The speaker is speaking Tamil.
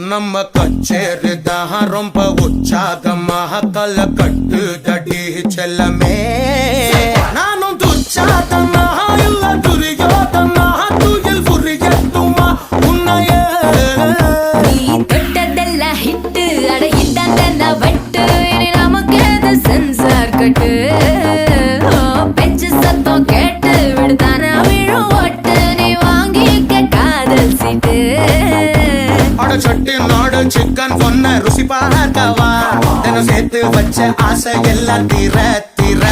நம்ம கச்சேரிதான் ரொம்ப உற்சாகமாக கல கட்டு தடி செல்லமே நானும் துச்சாதமாக இல்ல துரியோதமாக துயில் புரியட்டுமா உன்னையே நீ தொட்டதெல்லாம் ஹிட்டு அட ஹிட்டான வட்டு இனி நமக்கு எது சென்சார் கட்டு பெஞ்சு சத்தம் கேட்டு விடுதானா விழும் ஓட்டு நீ வாங்கிக்க காதல் சீட்டு சட்டி நாடு சிக்கன் பொண்ண ருசி பார்க்கவா தினம் சேர்த்து வச்ச ஆசை எல்லாம் தீர தீர